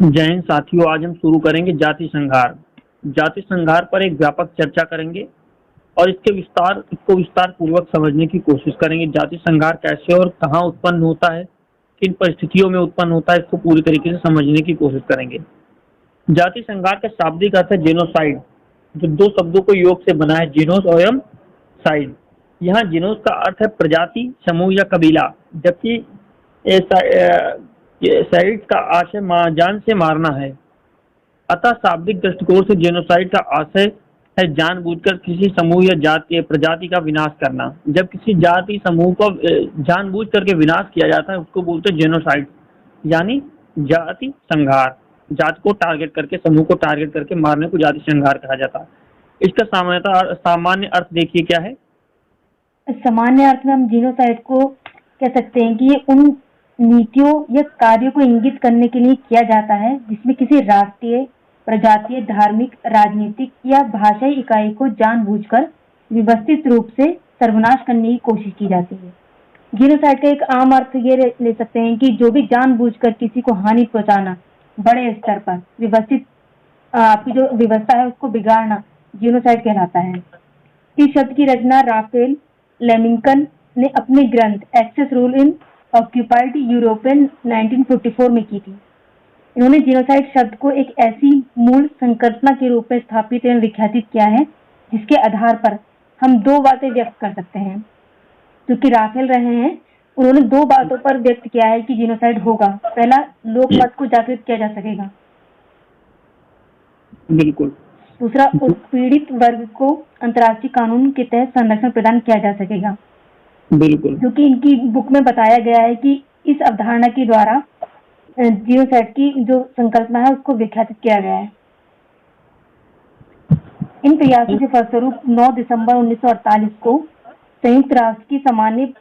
जय हिंद साथियों, आज हम शुरू करेंगे जाति संघार। जाति संघार पर एक व्यापक चर्चा करेंगे और इसको विस्तार पूर्वक समझने की कोशिश करेंगे। जाति संघार कैसे और कहाँ उत्पन्न होता है, किन परिस्थितियों में उत्पन्न होता है, इसको पूरी तरीके से समझने की कोशिश करेंगे। जाति संघार का शाब्दिक अर्थ है जेनोसाइड, जो दो शब्दों को योग से बना है, जीनोस एवं साइड। यहाँ जीनोस का अर्थ है प्रजाति, समूह या कबीला, जबकि साइड का आशय जान से मारना है। अतः शाब्दिक दृष्टिकोण से जेनोसाइड का आशय है जानबूझकर किसी समूह या जाति प्रजाति का विनाश करना। जब किसी जाति समूह को जानबूझ करके विनाश किया जाता है उसको बोलते हैं जेनोसाइड, यानी जाति संघार। जाति को टारगेट करके, समूह को टारगेट करके मारने को जाति संघार कहा जाता है। इसका सामान्य अर्थ देखिए क्या है। सामान्य अर्थ में हम जीनोसाइड को कह सकते हैं कि ये उन नीतियों या कार्यों को इंगित करने के लिए किया जाता है जिसमें किसी राष्ट्रीय, प्रजातीय, धार्मिक, राजनीतिक या भाषाई इकाई को जानबूझकर व्यवस्थित रूप से सर्वनाश करने की कोशिश की जाती है। जीनोसाइड का एक आम अर्थ ये ले सकते हैं कि जो भी जानबूझकर किसी को हानि पहुंचाना, बड़े स्तर पर व्यवस्थित आपकी जो व्यवस्था है उसको बिगाड़ना, जीनोसाइड कहलाता है। इस शब्द की रचना राफेल लेमिंकन ने अपने ग्रंथ Axis rule in occupied European 1944 में की थी। इन्होंने जीनोसाइड शब्द को एक ऐसी मूल संकल्पना के रूप में स्थापित एवं विख्यातित किया है जिसके आधार पर हम दो बातें व्यक्त कर सकते हैं। जो कि राफेल रहे हैं, उन्होंने दो बातों पर व्यक्त किया है कि जीनोसाइड होगा। पहला, लोकमत को जागृत किया जा सकेगा। बिल्कुल। दूसरा, उत्पीड़ित वर्ग को अंतर्राष्ट्रीय कानून के तहत संरक्षण प्रदान किया जा सकेगा। बिल्कुल। जो कि इनकी बुक में बताया गया है कि इस अवधारणा के द्वारा जीनोसाइड की जो संकल्पना है उसको विख्यातित किया गया है। इन प्रयासों के फलस्वरूप 9 दिसंबर 1948 को संयुक्त राष्ट्र की सामान्य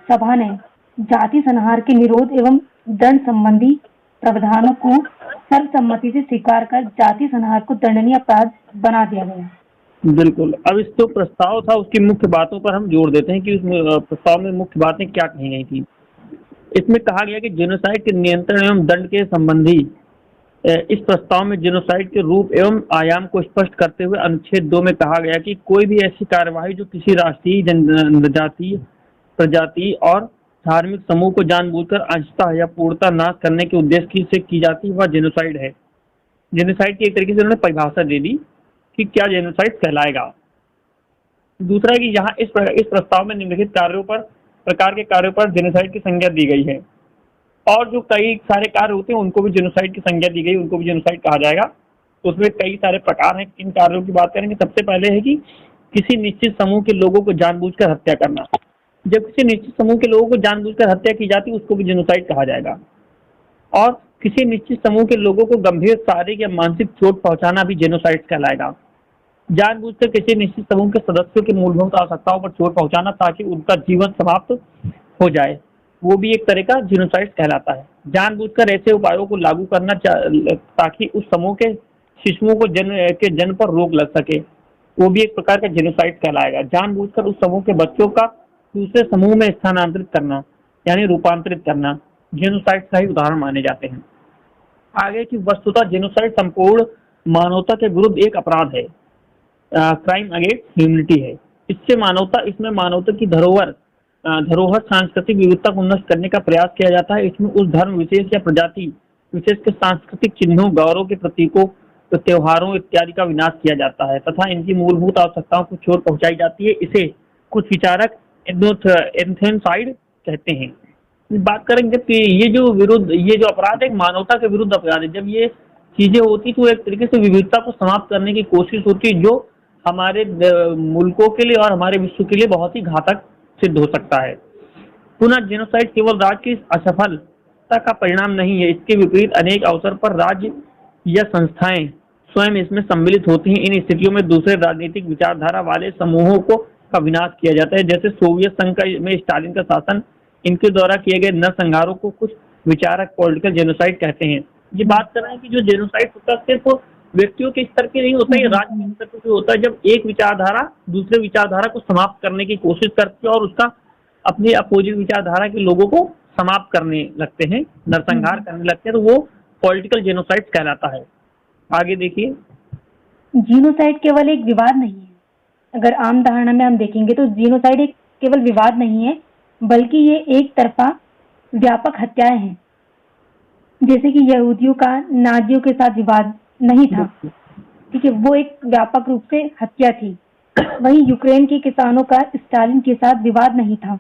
सभा ने जाति संहार के निरोध एवं दंड संबंधी प्रावधानों को सर्वसम्मति से स्वीकार कर जाति संहार को दंडनीय अपराध बना दिया गया। बिल्कुल। अब इस जो प्रस्ताव था उसकी मुख्य बातों पर हम जोर देते हैं कि उस प्रस्ताव में मुख्य बातें क्या कही गई थी। इसमें कहा गया कि जेनोसाइड के नियंत्रण एवं दंड के संबंधी इस प्रस्ताव में जेनोसाइड के रूप एवं आयाम को स्पष्ट करते हुए अनुच्छेद 2 में कहा गया कि कोई भी ऐसी कार्यवाही जो किसी राष्ट्रीय, जनजातीय, प्रजाति और धार्मिक समूह को जानबूझकर अंशतः या पूर्णतः नाश करने के उद्देश्य से की जाती है वह जेनोसाइड है। जेनोसाइड की एक तरीके से उन्होंने परिभाषा दे दी कि क्या जेनोसाइड कहलाएगा। दूसरा कि यहाँ इस प्रस्ताव में निम्नलिखित प्रकार के कार्यों पर जेनोसाइड की संज्ञा दी गई है, और जो कई सारे कार्य होते हैं उनको भी जेनोसाइड की संज्ञा दी गई, उनको भी जेनोसाइड कहा जाएगा। उसमें कई सारे प्रकार हैं। किन कार्यों की बात करेंगे? सबसे पहले है कि किसी निश्चित समूह के लोगों को जानबूझकर हत्या करना। जब किसी निश्चित समूह के लोगों को जानबूझकर हत्या की जाती है उसको भी जेनोसाइड कहा जाएगा। और किसी निश्चित समूह के लोगों को गंभीर शारीरिक या मानसिक चोट पहुंचाना भी जेनोसाइड कहलाएगा। जानबूझकर किसी निश्चित समूह के सदस्यों की मूलभूत आवश्यकताओं पर चोट पहुंचाना ताकि उनका जीवन समाप्त हो जाए, वो भी एक तरह का जेनोसाइड कहलाता है। जानबूझकर ऐसे उपायों को लागू करना ताकि उस समूह के शिशुओं को जन्म पर रोक लग सके, वो भी एक प्रकार का जेनोसाइड कहलाएगा। जानबूझकर उस समूह के बच्चों का दूसरे समूह में स्थानांतरित करना यानी रूपांतरित करना जेनोसाइड का ही उदाहरण माने जाते हैं। आगे की वस्तुतः जेनोसाइड संपूर्ण मानवता के विरुद्ध एक अपराध है, क्राइम अगेंस्ट ह्यूमैनिटी है। इसमें मानवता की धरोहर सांस्कृतिक विविधता को नष्ट करने का प्रयास किया जाता है। इसमें उस धर्म विशेष या प्रजाति विशेष के सांस्कृतिक चिन्हों, गौरव के प्रतीकों, त्योहारों इत्यादि का विनाश किया जाता है तथा इनकी मूलभूत आवश्यकताओं को चोट पहुंचाई जाती है। इसे कुछ विचारक एथनोसाइड कहते हैं। बात करेंगे जब ये जो अपराध है मानवता के विरुद्ध अपराध है। जब ये चीजें होती तो एक तरीके से विविधता को समाप्त करने की कोशिश होती है, जो हमारे मुल्कों के लिए और हमारे विश्व के लिए बहुत ही घातक सिद्ध हो सकता है। पुनः जेनोसाइड केवल राज्य की असफलता का परिणाम नहीं है, इसके विपरीत अनेक अवसर पर राज्य या संस्थाएं स्वयं इसमें सम्मिलित होती हैं। इन स्थितियों में दूसरे राजनीतिक विचारधारा वाले समूहों का विनाश किया जाता है, जैसे सोवियत संघ में स्टालिन का शासन। इनके द्वारा किए गए नरसंहारों को कुछ विचारक पॉलिटिकल जेनोसाइड कहते हैं। ये बात कर रहे हैं कि जो जेनोसाइड होता है सिर्फ व्यक्तियों के स्तर पे नहीं होता है, राज्य के स्तर पे होता है। जब एक विचारधारा दूसरे विचारधारा को समाप्त करने की कोशिश करती है और उसका अपनी अपोजिट विचारधारा के लोगों को समाप्त करने लगते हैं, नरसंहार करने लगते हैं, तो वो पॉलिटिकल जेनोसाइड कहलाता है। आगे देखिए। जीनोसाइड केवल एक विवाद नहीं है। अगर आम धारणा में हम देखेंगे तो जीनोसाइड एक केवल विवाद नहीं है, बल्कि ये एक तरफा व्यापक हत्याएं हैं। जैसे कि यहूदियों का नाजियों के साथ विवाद नहीं था, ठीक है, वो एक व्यापक रूप से हत्या थी। वहीं यूक्रेन के किसानों का स्टालिन के साथ विवाद नहीं था।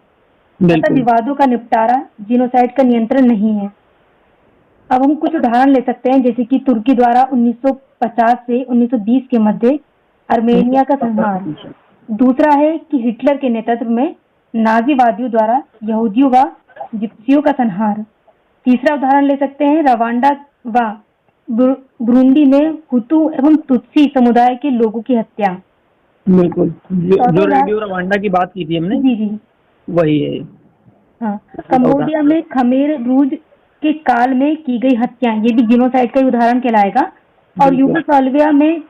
अतः विवादों का निपटारा जीनोसाइड का नियंत्रण नहीं है। अब हम कुछ उदाहरण ले सकते हैं, जैसे कि तुर्की द्वारा 1950 से 1920 के मध्य अर्मेनिया का संहार। दूसरा है कि हिटलर के नेतृत्व में नाजीवादियों द्वारा यहूदियों व जिप्सियों का संहार। तीसरा उदाहरण ले सकते हैं रवांडा व बुरुंडी में हुतू एवं तुत्सी समुदाय के लोगों की हत्या। बिल्कुल, जो रेडियो रवांडा की बात की थी हमने, जी जी वही है। हाँ, कंबोडिया में खमेर रूज के काल में की गई हत्याएं, ये भी जीनोसाइड का उदाहरण कहलाएगा। और यूगोस्लाविया में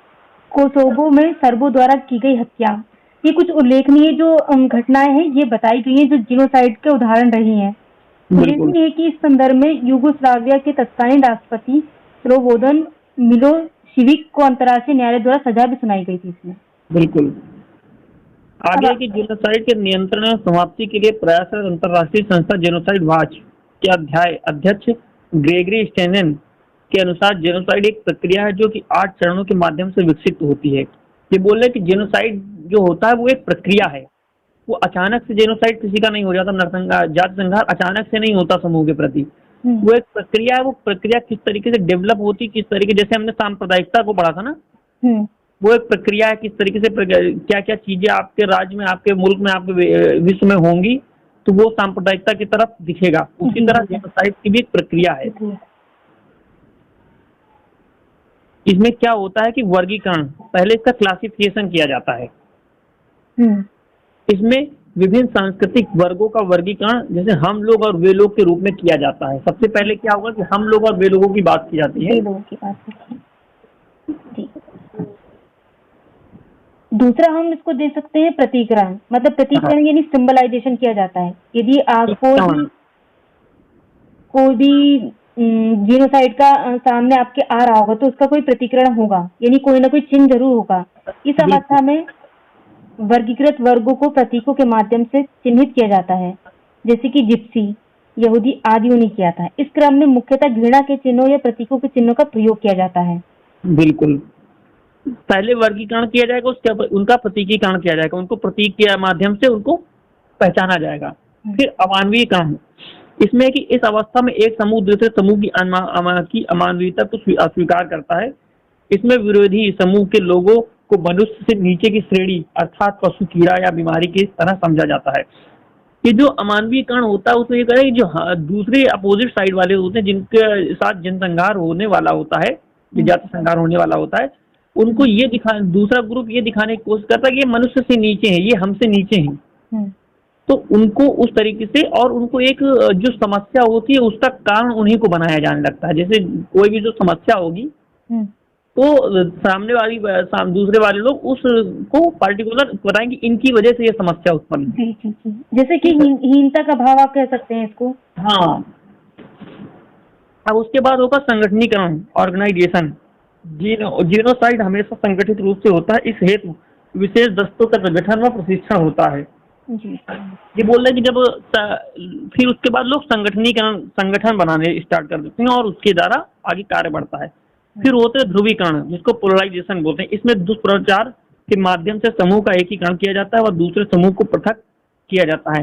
कोसोवो में सर्बों द्वारा की गई हत्या। ये कुछ उल्लेखनीय जो घटनाएं हैं ये बताई गई हैं जो जीनोसाइड के उदाहरण रही हैं। उल्लेखनीय है कि इस संदर्भ में यूगोस्लाविया के तत्कालीन राष्ट्रपति स्लोबोदन मिलोसेविक को अंतर्राष्ट्रीय न्यायालय द्वारा सजा भी सुनाई गई थी इसमें। बिल्कुल। आगे की जेनोसाइड के नियंत्रण और समाप्ति के लिए प्रयासरत अंतर्राष्ट्रीय संस्था जेनोसाइड वॉच के अध्यक्ष ग्रेगरी स्टेनन के अनुसार जेनोसाइड एक प्रक्रिया है जो कि 8 चरणों के माध्यम से विकसित होती है। ये बोल रहे हैं कि जेनोसाइड जो होता है वो एक प्रक्रिया है। वो अचानक से जेनोसाइड किसी का नहीं हो जाता, जाति संघार अचानक से नहीं होता समूह के प्रति। वो एक प्रक्रिया है। वो प्रक्रिया किस तरीके से डेवलप होती, किस तरीके, जैसे हमने सांप्रदायिकता को पढ़ा था ना, वो एक प्रक्रिया है। किस तरीके से क्या क्या चीजें आपके राज्य में, आपके मुल्क में, आपके विश्व में होंगी तो वो सांप्रदायिकता की तरफ दिखेगा। उसी तरह जेनोसाइड की भी एक प्रक्रिया है। इसमें क्या होता है कि वर्गीकरण, पहले इसका क्लासिफिकेशन किया जाता है। इसमें विभिन्न सांस्कृतिक वर्गों का वर्गीकरण जैसे हम लोग और वे लोग के रूप में किया जाता है। सबसे पहले क्या होगा कि हम लोग और वे लोगों की बात की जाती है। दूसरा हम इसको दे सकते हैं प्रतिकरण, मतलब प्रतिकरण यानी सिंबलाइजेशन किया जाता है। यदि कोई भी जीनोसाइड का सामने आपके आ रहा होगा तो उसका कोई प्रतिकरण होगा, यानी कोई ना कोई चिन्ह जरूर होगा। इस अवस्था में वर्गीकृत वर्गों को प्रतीकों के माध्यम से चिन्हित किया जाता है, जैसे कि जिप्सी, यहूदी आदियों ने किया था। इस क्रम में मुख्यतः घृणा के चिन्हों या प्रतीकों के चिन्हों का प्रयोग किया जाता है। बिल्कुल, पहले वर्गीकरण किया जाएगा, उसके उनका प्रतीकीकरण किया जाएगा, उनको प्रतीक के माध्यम से उनको पहचाना जाएगा। फिर अमानवीयकरण, इसमें कि इस अवस्था में एक समूह दूसरे समूह की अमानवीयता को अस्वीकार करता है। इसमें विरोधी समूह के लोगों को मनुष्य से नीचे की श्रेणी अर्थात पशु, कीड़ा या बीमारी की तरह समझा जाता है। ये जो अमानवीयकरण होता है उसमें ये कह रहे हैं जो दूसरे अपोजिट साइड वाले होते हैं, जिनके साथ जनसंहार होने वाला होता है, जाति संहार होने वाला होता है, उनको ये दूसरा ग्रुप ये दिखाने की कोशिश करता है कि ये मनुष्य से नीचे हैं, ये हमसे नीचे हैं। तो उनको उस तरीके से, और उनको एक जो समस्या होती है उसका कारण उन्हीं को बनाया जाने लगता है। जैसे कोई भी जो समस्या होगी तो सामने वाली दूसरे वाले लोग उसको पार्टिकुलर बताएंगे इनकी वजह से ये समस्या उत्पन्न, जैसे कि हीनता का भाव आप कह सकते हैं इसको। हाँ। अब उसके बाद होगा संगठनीकरण, ऑर्गेनाइजेशन। जीनोसाइड हमेशा संगठित रूप से होता है, इस हेतु विशेष दस्तों का गठन व प्रशिक्षण होता है। ये बोल रहे हैं कि जब फिर उसके बाद लोग संगठन बनाने स्टार्ट कर देते हैं और उसके द्वारा आगे कार्य बढ़ता है। फिर होते हैं ध्रुवीकरण, जिसको पोलराइजेशन बोलते हैं। इसमें दुष्प्रचार के माध्यम से समूह का एकीकरण किया जाता है और दूसरे समूह को पृथक किया जाता है।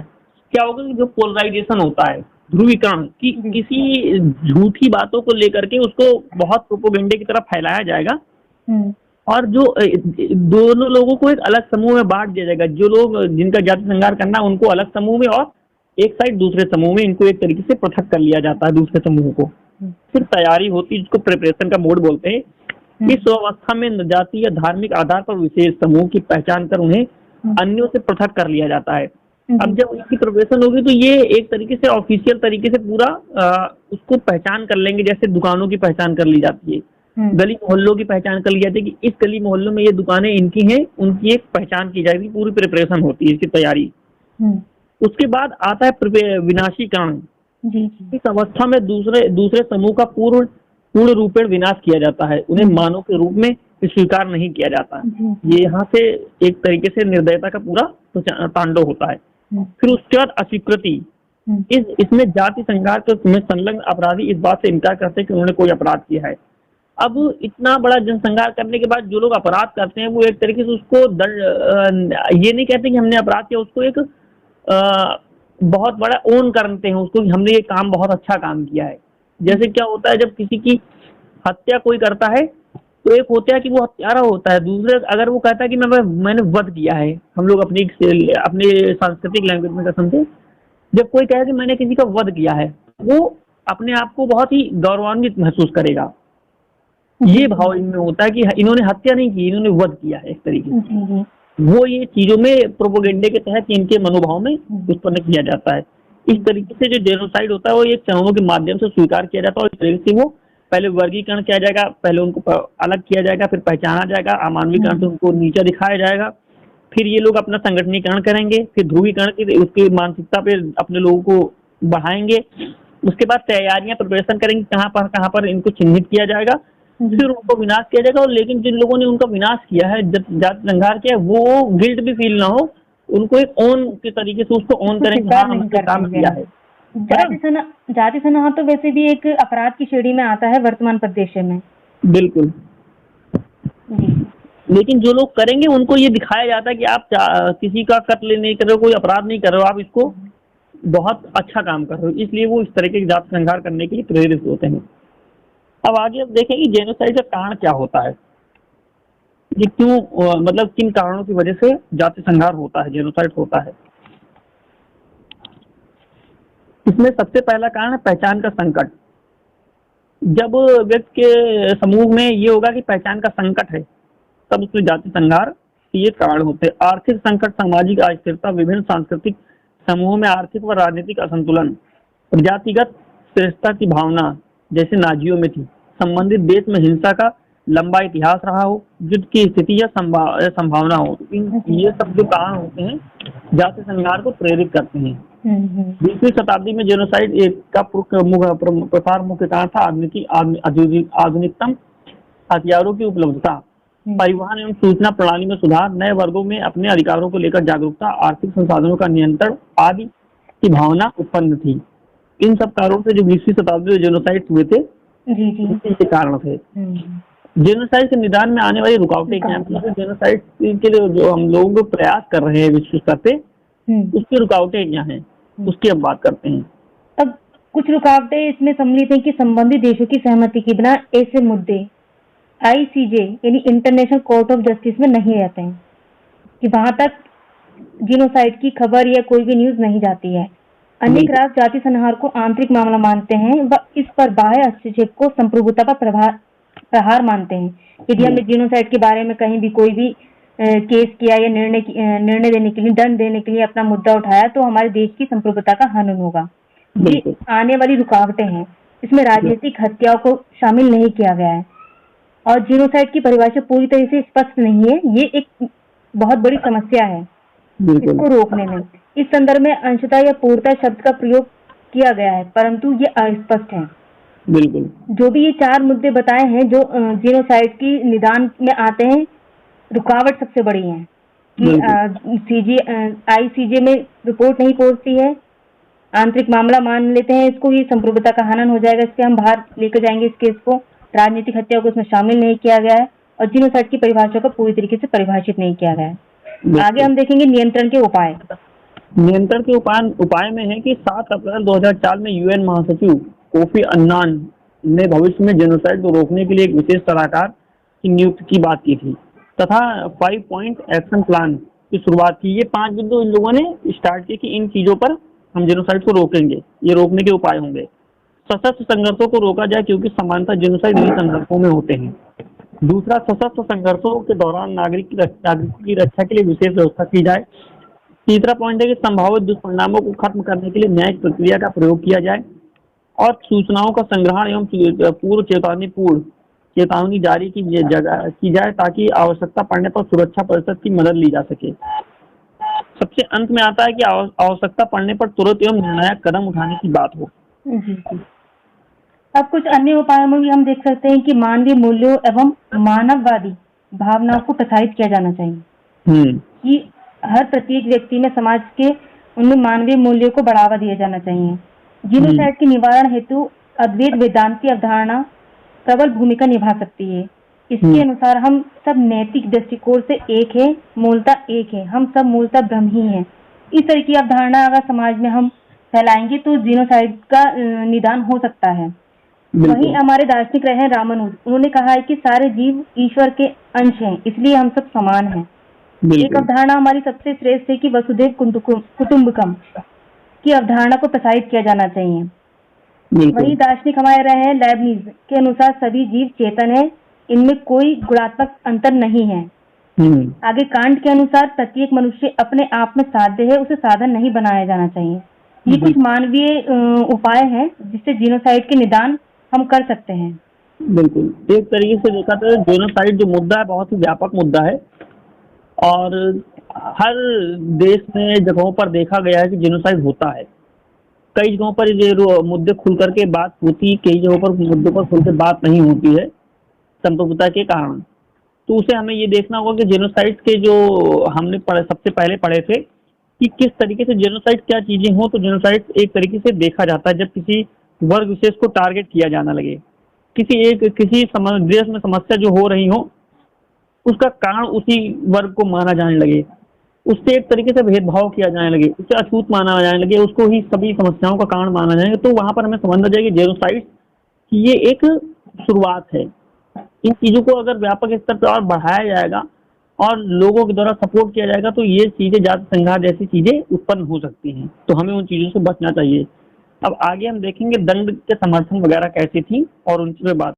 क्या होगा कि जो पोलराइजेशन होता है, ध्रुवीकरण, कि किसी झूठी बातों को लेकर के उसको बहुत प्रोपोगेंडे की तरफ फैलाया जाएगा और जो दोनों लोगों को एक अलग समूह में बांट दिया जाएगा। जो लोग जिनका जाति संहार करना उनको अलग समूह में और एक साइड दूसरे समूह में, इनको एक तरीके से पृथक कर लिया जाता है दूसरे समूह को। फिर तैयारी होती है जिसको प्रिपरेशन का मोड बोलते हैं। इस अवस्था में जाति या धार्मिक आधार पर विशेष समूह की पहचान कर उन्हें अन्यों से पृथक कर लिया जाता है। अब जब इसकी प्रिपरेशन होगी तो ये एक तरीके से ऑफिशियल तरीके से पूरा उसको पहचान कर लेंगे, जैसे दुकानों की पहचान कर ली जाती है, गली मोहल्लों की पहचान कर ली जाती है कि इस गली मोहल्लों में ये दुकानें इनकी हैं, उनकी एक पहचान की जाएगी। पूरी प्रिपरेशन होती है इसकी तैयारी। उसके बाद आता है विनाशीकरण। इस अवस्था में दूसरे समूह का पूर्ण पूर्ण रूपेण विनाश किया जाता है, उन्हें मानव के रूप में स्वीकार नहीं किया जाता। ये यहाँ से एक तरीके से निर्दयता का पूरा तांडव होता है। फिर उसके बाद अस्वीकृति, इसमें जाति संघार में संलग्न अपराधी इस बात से इनकार करते हैं कि उन्होंने कोई अपराध किया है। अब इतना बड़ा जनसंहार करने के बाद जो लोग अपराध करते हैं वो एक तरीके से उसको ये नहीं कहते कि हमने अपराध किया, उसको एक बहुत बड़ा ओन करते हैं उसको कि हमने ये काम बहुत अच्छा काम किया है। जैसे क्या होता है जब किसी की हत्या कोई करता है तो एक होता है कि वो हत्यारा होता है, दूसरे अगर वो कहता है कि मैंने वध किया है, हम लोग अपने सांस्कृतिक लैंग्वेज में कसम से जब कोई कहे कि मैंने किसी का वध किया है वो अपने आप को बहुत ही गौरवान्वित महसूस करेगा। ये भाव इनमें होता है कि इन्होंने हत्या नहीं की, इन्होंने वध किया है। एक तरीके से वो ये चीजों में प्रोपोगेंडे के तहत इनके मनोभाव में उत्पन्न किया जाता है। इस तरीके से जो जेनोसाइड होता है वो एक चरणों के माध्यम से स्वीकार किया जाता है और इस तरीके से वो पहले वर्गीकरण किया जाएगा, पहले उनको अलग किया जाएगा, फिर पहचाना जाएगा, अमानवीकरण से उनको नीचा दिखाया जाएगा, फिर ये लोग अपना संगठनीकरण करेंगे, फिर ध्रुवीकरण की उसकी मानसिकता पे अपने लोगों को बढ़ाएंगे। उसके बाद तैयारियां प्रिपरेशन करेंगे कहाँ पर इनको चिन्हित किया जाएगा, फिर उनको विनाश किया जाएगा। और लेकिन जिन लोगों ने उनका विनाश किया है, जाति संघार किया है, वो गिल्ट भी फील ना हो, उनको एक ओन के तरीके से उसको ओन करें कि हाँ हमने काम किया है। जाति संघार तो वैसे भी एक अपराध की श्रेणी में आता है वर्तमान परिदृश्य में। बिल्कुल। लेकिन जो लोग करेंगे उनको ये दिखाया जाता है कि आप किसी का कत्ल नहीं कर रहे हो, कोई अपराध नहीं कर रहे हो, आप इसको बहुत अच्छा काम कर रहे हो, इसलिए वो इस तरीके के जाति संघार करने के लिए प्रेरित होते हैं। अब आगे अब देखेंगे जेनोसाइड का कारण क्या होता है, ये क्यों मतलब किन कारणों की वजह से जाति संघार होता है, जेनोसाइड होता है। इसमें सबसे पहला कारण है पहचान का संकट। जब व्यक्ति के समूह में ये होगा कि पहचान का संकट है तब उसमें जाति संघार ये कारण होते हैं। आर्थिक संकट, सामाजिक अस्थिरता, विभिन्न सांस्कृतिक समूहों में आर्थिक व राजनीतिक असंतुलन, प्रजातिगत श्रेष्ठता की भावना जैसे नाजियों में थी, संबंधित देश में हिंसा का लंबा इतिहास रहा हो, युद्ध की स्थिति या संभावना हो, ये सब जो कारण होते हैं जाति संघार को प्रेरित करते हैं। 20वीं शताब्दी में जेनोसाइड का प्रसार मुख्य कारण था आधुनिकतम हथियारों की उपलब्धता, परिवहन एवं सूचना प्रणाली में सुधार, नए वर्गों में अपने अधिकारों को लेकर जागरूकता, आर्थिक संसाधनों का नियंत्रण आदि की भावना उत्पन्न थी। इन सब कारणों से जो 20वीं शताब्दी में जेनोसाइड हुए थे इसी कारण थे। जेनोसाइड के निदान में आने वाली रुकावटें क्या हैं? जेनोसाइड के लिए जो हम लोग प्रयास कर रहे हैं विश्व स्तर पे, उसकी रुकावटें क्या हैं उसकी अब बात करते हैं। अब कुछ रुकावटें इसमें सम्मिलित हैं कि संबंधित देशों की सहमति के बिना ऐसे मुद्दे ICJ यानी इंटरनेशनल कोर्ट ऑफ जस्टिस में नहीं रहते हैं, कि वहां तक जेनोसाइड की खबर या कोई भी न्यूज नहीं जाती है। अनेक राष्ट्र जाति संहार को आंतरिक मामला मानते हैं व इस पर बाह्य हस्तक्षेप को संप्रभुता का प्रहार मानते हैं। यदि हमने जेनोसाइड के बारे में कहीं भी कोई भी केस किया या निर्णय देने के लिए, दंड देने के लिए अपना मुद्दा उठाया तो हमारे देश की संप्रभुता का हनन होगा। ये आने वाली रुकावटें हैं। इसमें राजनीतिक हत्याओं को शामिल नहीं किया गया है और जेनोसाइड की परिभाषा पूरी तरह से स्पष्ट नहीं है। ये एक बहुत बड़ी समस्या है इसको रोकने में। इस संदर्भ में अंशतः या पूर्णतः शब्द का प्रयोग किया गया है, परंतु ये अस्पष्ट है। बिल्कुल। जो भी ये 4 मुद्दे बताए हैं जो जेनोसाइड की निदान में आते हैं, रुकावट सबसे बड़ी है कि ICJ में रिपोर्ट नहीं पहुंचती है, आंतरिक मामला मान लेते हैं इसको, ये संप्रभुता का हनन हो जाएगा, इससे हम बाहर लेकर जाएंगे इस केस को, राजनीतिक हत्या को इसमें शामिल नहीं किया गया है और जेनोसाइड की परिभाषा को पूरी तरीके से परिभाषित नहीं किया गया है। आगे हम देखेंगे नियंत्रण के उपाय। नियंत्रण के उपाय में है कि 7 अप्रैल 2004 में UN महासचिव कोफी अन्नान ने भविष्य में जेनोसाइड को रोकने के लिए एक विशेष सलाहकार की नियुक्ति की बात की थी तथा 5 पॉइंट एक्शन प्लान की शुरुआत की। ये 5 बिंदु इन लोगों ने स्टार्ट किए कि इन चीजों पर हम जेनोसाइड को रोकेंगे, ये रोकने के उपाय होंगे। सशस्त्र संघर्षों को रोका जाए क्योंकि समानता जेनोसाइड इन संघर्षों में होते हैं। दूसरा, सशस्त्र संघर्षों के दौरान नागरिकों की रक्षा के लिए विशेष व्यवस्था की जाए। तीसरा पॉइंट है कि संभावित दुष्परिणामों को खत्म करने के लिए न्यायिक प्रक्रिया का प्रयोग किया जाए और सूचनाओं का संग्रहण एवं पूर्व चेतावनी जारी की जाए ताकि आवश्यकता पड़ने पर सुरक्षा परिषद की मदद ली जा सके। सबसे अंत में आता है कि आवश्यकता पड़ने पर तुरंत एवं निर्णायक कदम उठाने की बात हो। अब कुछ अन्य उपायों में भी हम देख सकते हैं कि मानवीय मूल्यों एवं मानववादी भावनाओं को प्रसारित किया जाना चाहिए कि हर प्रत्येक व्यक्ति में समाज के उनमें मानवीय मूल्यों को बढ़ावा दिया जाना चाहिए। जीनोसाइड के निवारण हेतु अद्वैत वेदांती अवधारणा प्रबल भूमिका निभा सकती है। इसके अनुसार हम सब नैतिक दृष्टिकोण से एक है, मूलतः एक है, हम सब मूलतः ब्रह्म ही हैं। इस तरह की अवधारणा अगर समाज में हम फैलाएंगे तो जीनोसाइड का निदान हो सकता है। वहीं हमारे दार्शनिक रहे रामानुज, उन्होंने कहा है कि सारे जीव ईश्वर के अंश हैं, इसलिए हम सब समान हैं। एक अवधारणा हमारी सबसे श्रेष्ठ है कि वसुधैव कुटुंबकम की अवधारणा को प्रसारित किया जाना चाहिए। वही दार्शनिक हमारे रहे हैं लेबनिज के अनुसार सभी जीव चेतन है, इनमें कोई गुणात्मक अंतर नहीं है। आगे कांट के अनुसार प्रत्येक मनुष्य अपने आप में साध्य है, उसे साधन नहीं बनाया जाना चाहिए। ये कुछ मानवीय उपाय हैं जिससे जीनोसाइड के निदान हम कर सकते हैं। बिल्कुल, एक तरीके से देखा तो जीनोसाइड जो मुद्दा है बहुत ही व्यापक मुद्दा है और हर देश में जगहों पर देखा गया है कि जीनोसाइड होता है। कई जगहों पर ये मुद्दे खुल करके बात होती, कई जगहों पर मुद्दों पर खुल के बात नहीं होती है संप्रभुता के कारण। तो उसे हमें ये देखना होगा कि जेनोसाइड के जो हमने सबसे पहले पढ़े थे कि किस तरीके से जेनोसाइड क्या चीजें हो। तो जेनोसाइड एक तरीके से देखा जाता है जब किसी वर्ग विशेष को टारगेट किया जाना लगे, किसी देश में समस्या जो हो रही हो उसका कारण उसी वर्ग को माना जाने लगे, उससे एक तरीके से भेदभाव किया जाने लगे, उसे अछूत माना जाने लगे, उसको ही सभी समस्याओं का कारण माना जाएगा। तो वहां पर हमें समझना चाहिए कि जेनोसाइड की ये एक शुरुआत है। इन चीजों को अगर व्यापक स्तर पर और बढ़ाया जाएगा और लोगों के द्वारा सपोर्ट किया जाएगा तो ये चीजें जाति संघात जैसी चीजें उत्पन्न हो सकती हैं। तो हमें उन चीजों से बचना चाहिए। अब आगे हम देखेंगे दंड के समर्थन वगैरह कैसी थी और उनसे बात